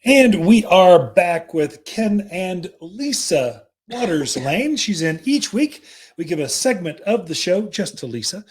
And we are back with Ken and Lisa Waters Lane. She's in each week. We give a segment of the show just to Lisa,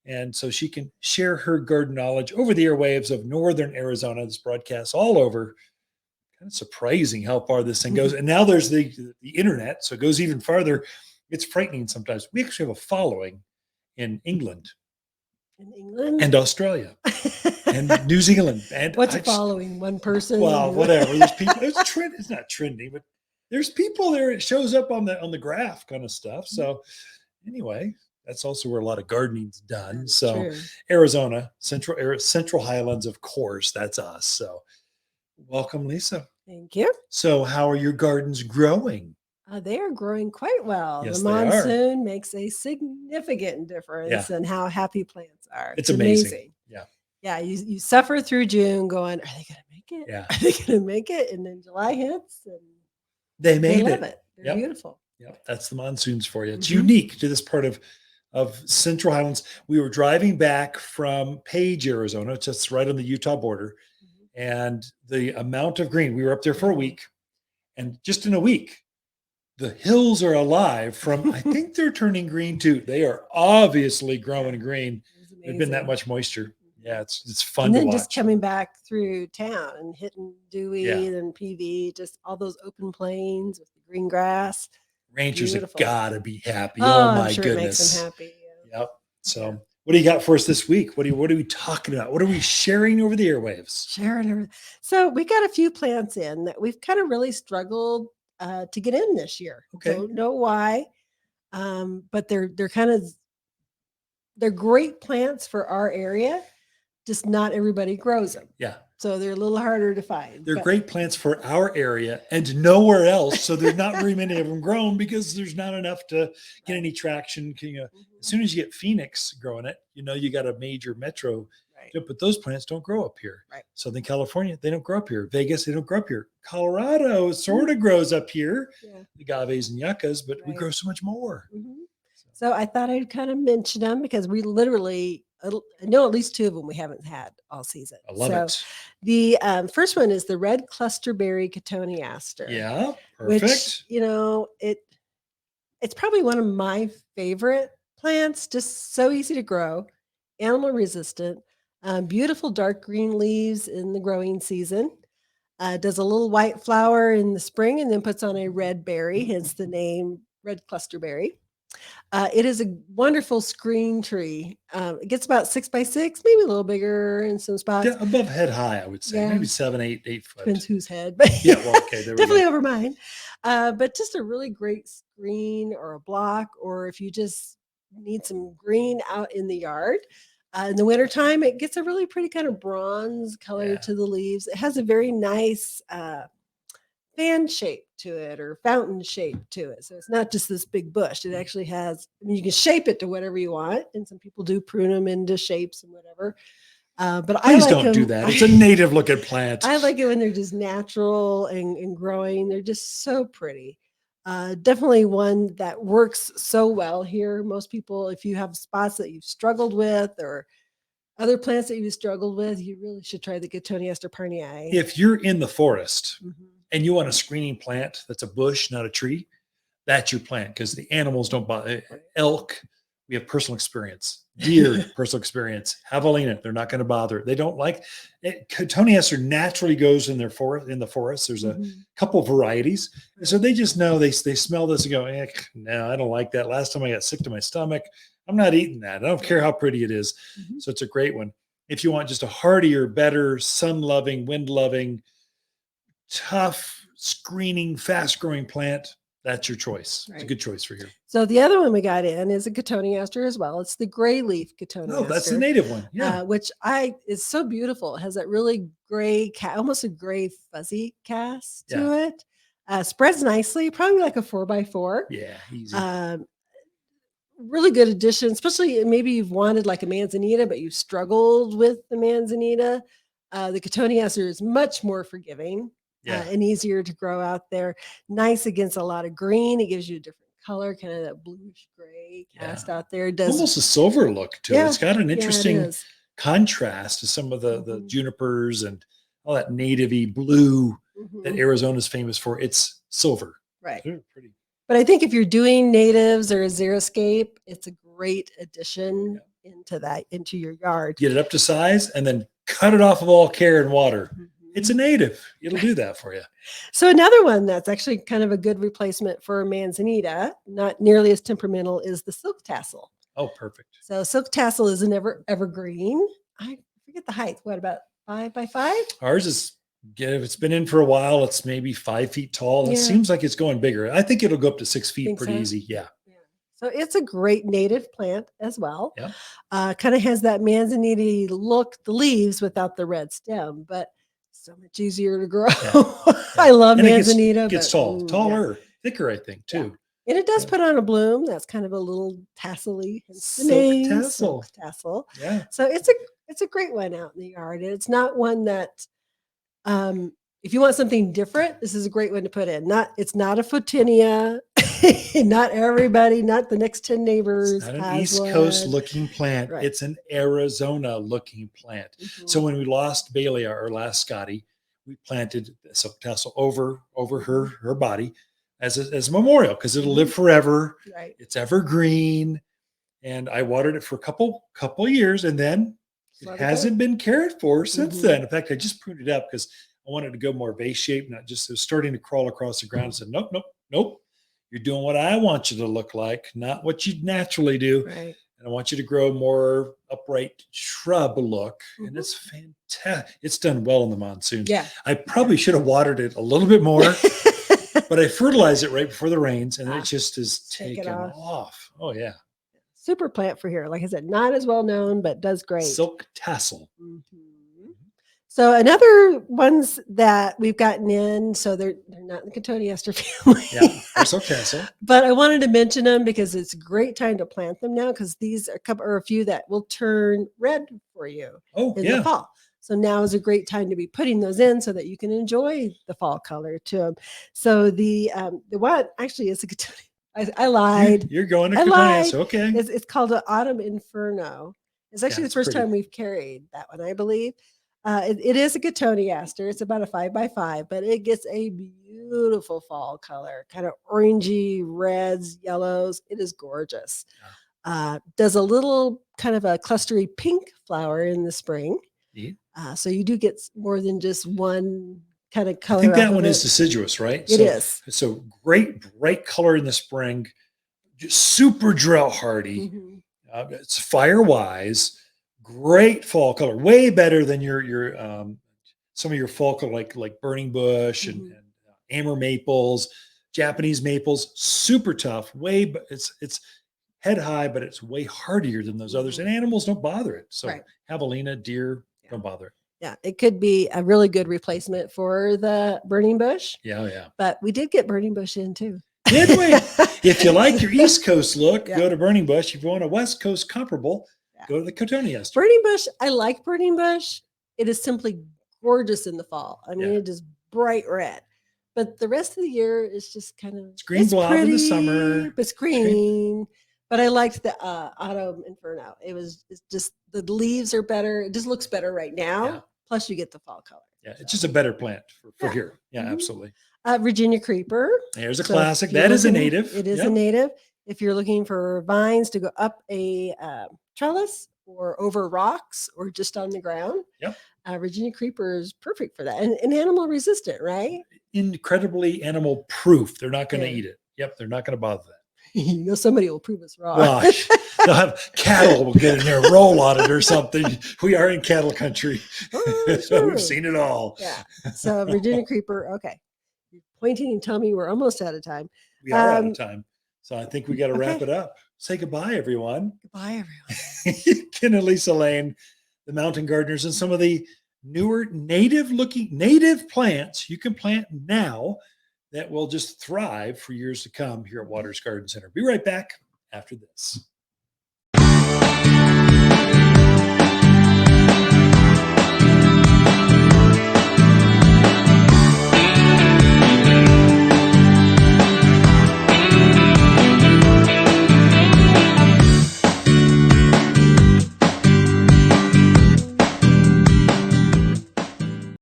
and so she can share her garden knowledge over the airwaves of northern Arizona. This broadcast all over. Kind of surprising how far this thing goes. And now there's the internet, so it goes even farther. It's frightening sometimes. We actually have a following in England. In England? And Australia. And New Zealand. And what's following? One person? Well, whatever. There's people. It's not trendy, but there's people there. It shows up on the graph kind of stuff. So anyway, that's also where a lot of gardening's done. That's so true. Arizona, Central Highlands, of course, that's us. So welcome, Lisa. Thank you. So how are your gardens growing? They are growing quite well. Yes, the monsoon makes a significant difference in how happy plants are. It's amazing. Yeah. Yeah, you suffer through June going, are they going to make it? Yeah. Are they going to make it? And then July hits and they love it. They're beautiful. Yep, that's the monsoons for you. It's unique to this part of Central Highlands. We were driving back from Page, Arizona, just right on the Utah border, and the amount of green, we were up there for a week, and just in a week, the hills are alive from, I think they're turning green too. They are obviously growing green. There's been that much moisture. Yeah, it's fun and to then watch. Just coming back through town and hitting Dewey and PV, just all those open plains with the green grass. Rangers Beautiful. have got to be happy. Oh, my I'm sure goodness. It makes them happy. Yeah. Yep. So what do you got for us this week? What are we talking about? What are we sharing over the airwaves? So we got a few plants in that we've kind of really struggled to get in this year. Okay. Don't know why. But they're great plants for our area. Just not everybody grows them. Yeah. So they're a little harder to find. They're great plants for our area and nowhere else. So there's not very many of them grown because there's not enough to get any traction. As soon as you get Phoenix growing it, you got a major metro. Right. But those plants don't grow up here. Right. Southern California, they don't grow up here. Vegas, they don't grow up here. Colorado sort of grows up here. Yeah. The agaves and yuccas, but we grow so much more. So I thought I'd kind of mention them because we literally I know at least two of them we haven't had all season. I love it. The first one is the red Clusterberry Cotoneaster. Yeah, perfect. Which, it's probably one of my favorite plants. Just so easy to grow, animal resistant, beautiful dark green leaves in the growing season. Does a little white flower in the spring and then puts on a red berry, hence the name red Clusterberry. It is a wonderful screen tree. It gets about 6 by 6, maybe a little bigger in some spots. Yeah, above head high, I would say. Maybe 7, 8 foot. Depends whose head. But yeah, well, okay. There definitely over mine. But just a really great screen or a block, or if you just need some green out in the yard. In the wintertime, it gets a really pretty kind of bronze color to the leaves. It has a very nice fan shape to it or fountain shape to it. So it's not just this big bush. It actually has, you can shape it to whatever you want. And some people do prune them into shapes and whatever. But Please I like don't do that. It's a native looking plant. I like it when they're just natural and growing. They're just so pretty. Definitely one that works so well here. Most people, if you have spots that you've struggled with or other plants that you've struggled with, you really should try the Cotoneaster parnii. If you're in the forest and you want a screening plant that's a bush, not a tree, that's your plant because the animals don't bother. Elk, we have personal experience. Deer, personal experience. Javelina, they're not going to bother. They don't like it. Cotoneaster naturally goes in the forest. There's a couple of varieties. And so they just know they smell this and go, no, I don't like that. Last time I got sick to my stomach. I'm not eating that. I don't care how pretty it is. So it's a great one. If you want just a hardier, better, sun-loving, wind-loving, tough, screening, fast-growing plant, that's your choice. It's a good choice for you. So the other one we got in is a Cotoneaster as well. It's the gray leaf Cotoneaster. Oh, that's the native one. Yeah. Which is so beautiful. It has that really gray, almost a gray fuzzy cast to it. Spreads nicely, probably like a 4x4. Yeah, easy. Really good addition, especially maybe you've wanted like a manzanita, but you've struggled with the manzanita. The Cotoneaster is much more forgiving. And easier to grow out there. Nice against a lot of green. It gives you a different color, kind of that bluish gray cast out there. It does almost a silver look to it. It's got an interesting contrast to some of the junipers and all that native-y blue that Arizona is famous for. It's silver. Right. They're pretty. But I think if you're doing natives or a xeriscape, it's a great addition into your yard. Get it up to size and then cut it off of all care and water. It's a native. It'll do that for you. So another one that's actually kind of a good replacement for manzanita, not nearly as temperamental, is the silk tassel. Oh, perfect. So silk tassel is an evergreen. I forget the height. What, about 5 by 5? Ours is, if it's been in for a while, it's maybe 5 feet tall. It Yeah. seems like it's going bigger. I think it'll go up to 6 feet Think pretty so? easy. Yeah. So it's a great native plant as well. Yeah. Kind of has that manzanita look, the leaves without the red stem, but so much easier to grow. I love And manzanita. It gets taller, thicker, I think, too. Yeah. And it does put on a bloom. That's kind of a little tassel-y. Silk tassel. Yeah. So it's a great one out in the yard. And it's not one that if you want something different, this is a great one to put in. It's not a photinia. Not everybody, not the next 10 neighbors. It's not an East Coast looking plant. Right. It's an Arizona looking plant. So when we lost Bailey, our last Scotty, we planted silk tassel over her body as a memorial because it'll live forever. Right. It's evergreen. And I watered it for a couple years, and then it hasn't been cared for since then. In fact, I just pruned it up because I wanted to go more vase shape, not just it was starting to crawl across the ground. I said, nope. You're doing what I want you to look like, not what you naturally do. Right. And I want you to grow more upright shrub look. And it's fantastic. It's done well in the monsoon. Yeah. I probably should have watered it a little bit more, but I fertilized it right before the rains, and it just is taken off. Oh, yeah. Super plant for here. Like I said, not as well known, but does great. Silk tassel. So another ones that we've gotten in, so they're not in the Cotoneaster family. Yeah, they're silk tassel. But I wanted to mention them because it's a great time to plant them now because these are a few that will turn red for you in the fall. So now is a great time to be putting those in so that you can enjoy the fall color to them. So the one actually is a Cotoneaster. I lied. You're going to Cotoneaster. Okay. It's called an Autumn Inferno. It's actually the first time we've carried that one, I believe. It is a Cotoneaster. It's about a 5 by 5, but it gets a beautiful fall color, kind of orangey, reds, yellows. It is gorgeous. Does a little kind of a clustery pink flower in the spring. So you do get more than just one kind of color. I think that one is deciduous, right? It is. So great, bright color in the spring, just super drought hardy. It's fire wise. Great fall color, way better than your some of your fall color like burning bush and amber maples, Japanese maples. Super tough. It's head high, but it's way hardier than those others. And animals don't bother it. So javelina, deer don't bother it. Yeah, it could be a really good replacement for the burning bush. Yeah. But we did get burning bush in too. Did we? If you like your East Coast look, go to burning bush. If you want a West Coast comparable, go to the Cotoneaster. Burning bush, I like burning bush. It is simply gorgeous in the fall. I mean, it is bright red. But the rest of the year is just kind of it's green blob in the summer. It's green. But I liked the Autumn Inferno. It's just the leaves are better. It just looks better right now. Yeah. Plus you get the fall color. Yeah, it's just a better plant for here. Yeah, absolutely. Virginia creeper. There's a classic. That is a native. It is a native. If you're looking for vines to go up a trellis or over rocks or just on the ground, Virginia creeper is perfect for that. And animal resistant, right? Incredibly animal proof. They're not going to eat it. Yep, they're not going to bother that. You know, somebody will prove us wrong. Gosh, they'll have cattle will get in there, roll on it or something. We are in cattle country. So we've seen it all. Yeah. So Virginia creeper. Okay. You're pointing and telling me we're almost out of time. We are out of time. So I think we got to wrap it up. Say goodbye, everyone. Goodbye, everyone. Ken and Lisa Lane, the mountain gardeners, and some of the newer native plants you can plant now that will just thrive for years to come here at Waters Garden Center. Be right back after this.